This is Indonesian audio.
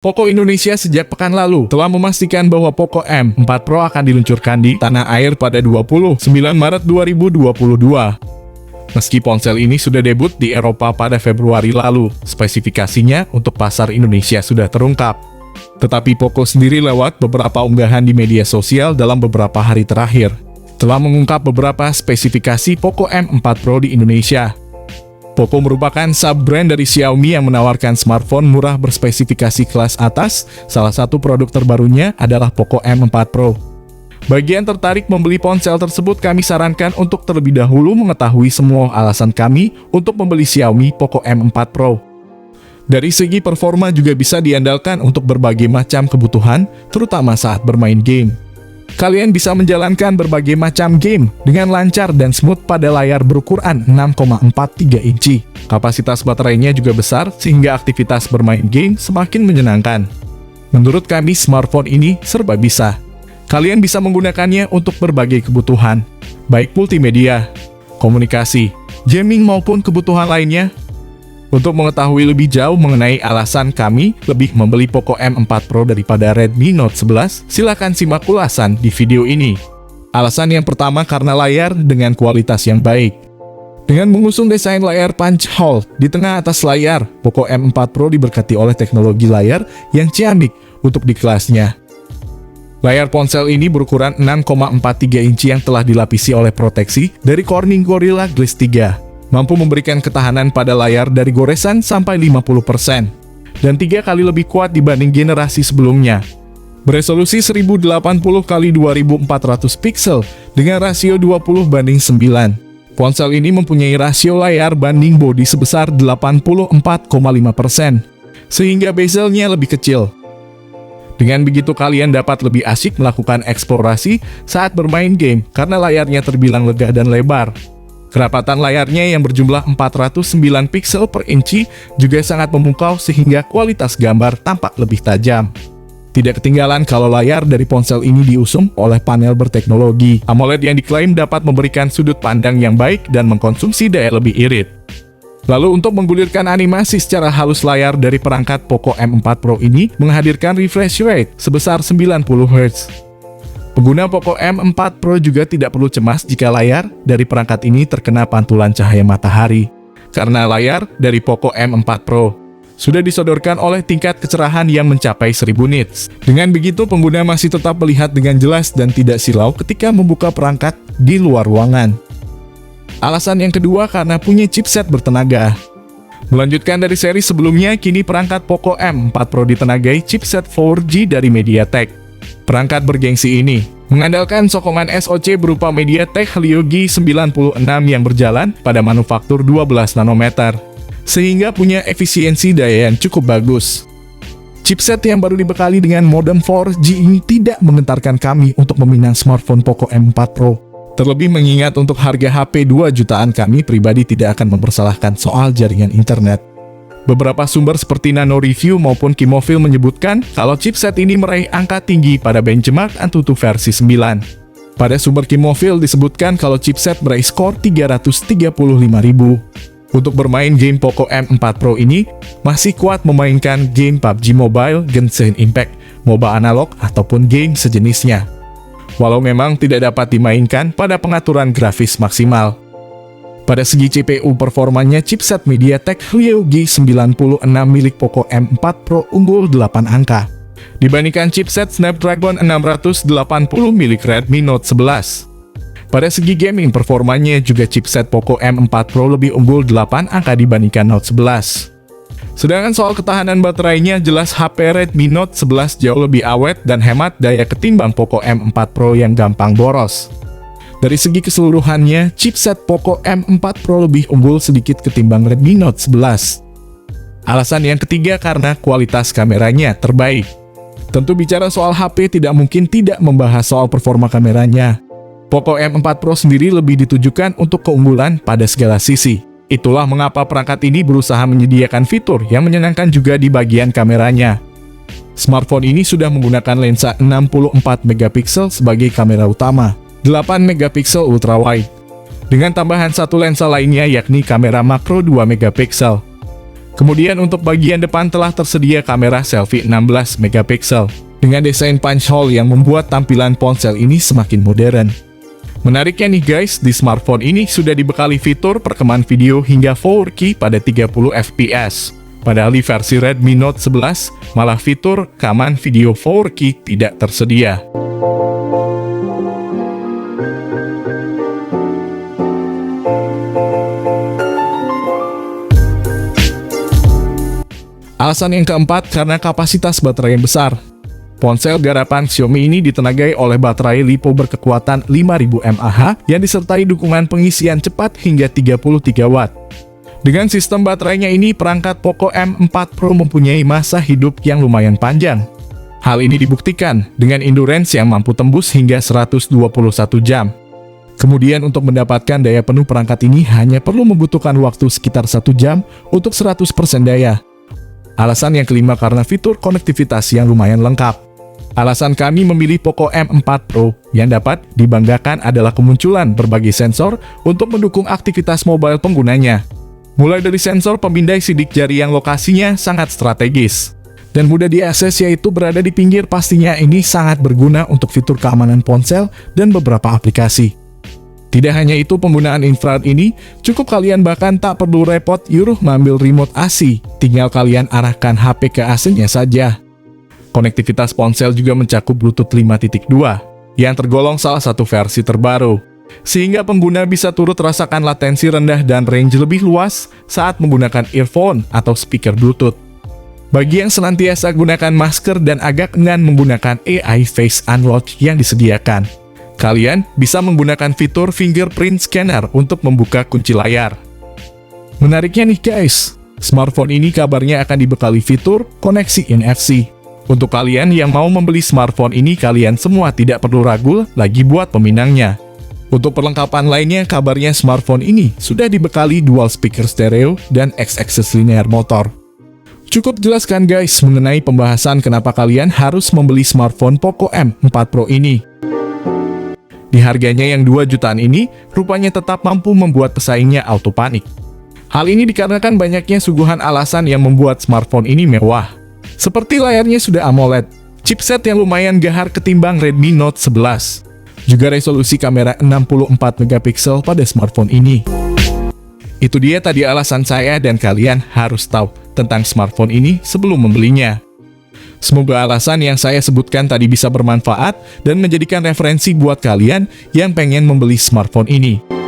Poco Indonesia sejak pekan lalu telah memastikan bahwa Poco M4 Pro akan diluncurkan di tanah air pada 29 Maret 2022. Meski ponsel ini sudah debut di Eropa pada Februari lalu, spesifikasinya untuk pasar Indonesia sudah terungkap. Tetapi Poco sendiri lewat beberapa unggahan di media sosial dalam beberapa hari terakhir, telah mengungkap beberapa spesifikasi Poco M4 Pro di Indonesia. Poco merupakan sub-brand dari Xiaomi yang menawarkan smartphone murah berspesifikasi kelas atas. Salah satu produk terbarunya adalah Poco M4 Pro. Bagi yang tertarik membeli ponsel tersebut, kami sarankan untuk terlebih dahulu mengetahui semua alasan kami untuk membeli Xiaomi Poco M4 Pro. Dari segi performa juga bisa diandalkan untuk berbagai macam kebutuhan, terutama saat bermain game. Kalian bisa menjalankan berbagai macam game dengan lancar dan smooth pada layar berukuran 6,43 inci. Kapasitas baterainya juga besar sehingga aktivitas bermain game semakin menyenangkan. Menurut kami, smartphone ini serba bisa. Kalian bisa menggunakannya untuk berbagai kebutuhan, baik multimedia, komunikasi, gaming maupun kebutuhan lainnya. Untuk mengetahui lebih jauh mengenai alasan kami lebih membeli Poco M4 Pro daripada Redmi Note 11, silakan simak ulasan di video ini. Alasan yang pertama karena layar dengan kualitas yang baik. Dengan mengusung desain layar punch hole di tengah atas layar, Poco M4 Pro diberkati oleh teknologi layar yang ciamik untuk di kelasnya. Layar ponsel ini berukuran 6,43 inci yang telah dilapisi oleh proteksi dari Corning Gorilla Glass 3. Mampu memberikan ketahanan pada layar dari goresan sampai 50%, dan 3 kali lebih kuat dibanding generasi sebelumnya. Beresolusi 1080x2400 pixel dengan rasio 20:9. Ponsel ini mempunyai rasio layar banding bodi sebesar 84,5%, sehingga bezelnya lebih kecil. Dengan begitu kalian dapat lebih asik melakukan eksplorasi saat bermain game karena layarnya terbilang lega dan lebar. Kerapatan layarnya yang berjumlah 409 pixel per inci juga sangat memukau sehingga kualitas gambar tampak lebih tajam. Tidak ketinggalan kalau layar dari ponsel ini diusung oleh panel berteknologi AMOLED yang diklaim dapat memberikan sudut pandang yang baik dan mengkonsumsi daya lebih irit. Lalu untuk menggulirkan animasi secara halus, layar dari perangkat Poco M4 Pro ini menghadirkan refresh rate sebesar 90 Hz. Pengguna Poco M4 Pro juga tidak perlu cemas jika layar dari perangkat ini terkena pantulan cahaya matahari, karena layar dari Poco M4 Pro sudah disodorkan oleh tingkat kecerahan yang mencapai 1000 nits. Dengan begitu, pengguna masih tetap melihat dengan jelas dan tidak silau ketika membuka perangkat di luar ruangan. Alasan yang kedua karena punya chipset bertenaga. Melanjutkan dari seri sebelumnya, kini perangkat Poco M4 Pro ditenagai chipset 4G dari MediaTek. Perangkat bergengsi ini mengandalkan sokongan SoC berupa MediaTek Helio G96 yang berjalan pada manufaktur 12 nanometer, sehingga punya efisiensi daya yang cukup bagus. Chipset yang baru dibekali dengan modem 4G ini tidak menggentarkan kami untuk meminang smartphone Poco M4 Pro. Terlebih mengingat untuk harga HP 2 jutaan, kami pribadi tidak akan mempersalahkan soal jaringan internet. Beberapa sumber seperti Nano Review maupun Kimofil menyebutkan kalau chipset ini meraih angka tinggi pada benchmark Antutu versi 9. Pada sumber Kimofil disebutkan kalau chipset meraih skor 335.000. Untuk bermain game, Poco M4 Pro ini masih kuat memainkan game PUBG Mobile, Genshin Impact, MOBA analog, ataupun game sejenisnya. Walau memang tidak dapat dimainkan pada pengaturan grafis maksimal. Pada segi CPU performanya, chipset MediaTek Helio G96 milik Poco M4 Pro unggul 8 angka dibandingkan chipset Snapdragon 680 milik Redmi Note 11. Pada segi gaming performanya juga chipset Poco M4 Pro lebih unggul 8 angka dibandingkan Note 11. Sedangkan soal ketahanan baterainya, jelas HP Redmi Note 11 jauh lebih awet dan hemat daya ketimbang Poco M4 Pro yang gampang boros. Dari segi keseluruhannya, chipset Poco M4 Pro lebih unggul sedikit ketimbang Redmi Note 11. Alasan yang ketiga karena kualitas kameranya terbaik. Tentu bicara soal HP tidak mungkin tidak membahas soal performa kameranya. Poco M4 Pro sendiri lebih ditujukan untuk keunggulan pada segala sisi. Itulah mengapa perangkat ini berusaha menyediakan fitur yang menyenangkan juga di bagian kameranya. Smartphone ini sudah menggunakan lensa 64 megapiksel sebagai kamera utama, 8 megapiksel ultrawide, dengan tambahan satu lensa lainnya yakni kamera makro 2 megapiksel. Kemudian untuk bagian depan telah tersedia kamera selfie 16 megapiksel dengan desain punch hole yang membuat tampilan ponsel ini semakin modern. Menariknya nih guys, di smartphone ini sudah dibekali fitur perekaman video hingga 4K pada 30 fps. Padahal di versi Redmi Note 11, malah fitur rekaman video 4K tidak tersedia. Alasan yang keempat, karena kapasitas baterai yang besar. Ponsel garapan Xiaomi ini ditenagai oleh baterai LiPo berkekuatan 5000 mAh yang disertai dukungan pengisian cepat hingga 33 Watt. Dengan sistem baterainya ini, perangkat Poco M4 Pro mempunyai masa hidup yang lumayan panjang. Hal ini dibuktikan dengan endurance yang mampu tembus hingga 121 jam. Kemudian untuk mendapatkan daya penuh perangkat ini hanya perlu membutuhkan waktu sekitar 1 jam untuk 100% daya. Alasan yang kelima karena fitur konektivitas yang lumayan lengkap. Alasan kami memilih Poco M4 Pro yang dapat dibanggakan adalah kemunculan berbagai sensor untuk mendukung aktivitas mobile penggunanya. Mulai dari sensor pemindai sidik jari yang lokasinya sangat strategis dan mudah diakses, yaitu berada di pinggir. Pastinya ini sangat berguna untuk fitur keamanan ponsel dan beberapa aplikasi. Tidak hanya itu, penggunaan infrared ini cukup, kalian bahkan tak perlu repot nyuruh ngambil remote AC, tinggal kalian arahkan HP ke AC-nya saja. Konektivitas ponsel juga mencakup Bluetooth 5.2 yang tergolong salah satu versi terbaru, sehingga pengguna bisa turut rasakan latensi rendah dan range lebih luas saat menggunakan earphone atau speaker Bluetooth. Bagi yang senantiasa gunakan masker dan agak enggan menggunakan AI Face Unlock yang disediakan, kalian bisa menggunakan fitur fingerprint scanner untuk membuka kunci layar. Menariknya nih guys, smartphone ini kabarnya akan dibekali fitur koneksi NFC. Untuk kalian yang mau membeli smartphone ini, kalian semua tidak perlu ragu lagi buat peminangnya. Untuk perlengkapan lainnya, kabarnya smartphone ini sudah dibekali dual speaker stereo dan X-axis linear motor. Cukup jelaskan guys mengenai pembahasan kenapa kalian harus membeli smartphone Poco M4 Pro ini. Di harganya yang 2 jutaan ini, rupanya tetap mampu membuat pesaingnya auto panik. Hal ini dikarenakan banyaknya suguhan alasan yang membuat smartphone ini mewah. Seperti layarnya sudah AMOLED, chipset yang lumayan gahar ketimbang Redmi Note 11, juga resolusi kamera 64 megapiksel pada smartphone ini. Itu dia tadi alasan saya, dan kalian harus tahu tentang smartphone ini sebelum membelinya. Semoga alasan yang saya sebutkan tadi bisa bermanfaat dan menjadikan referensi buat kalian yang pengen membeli smartphone ini.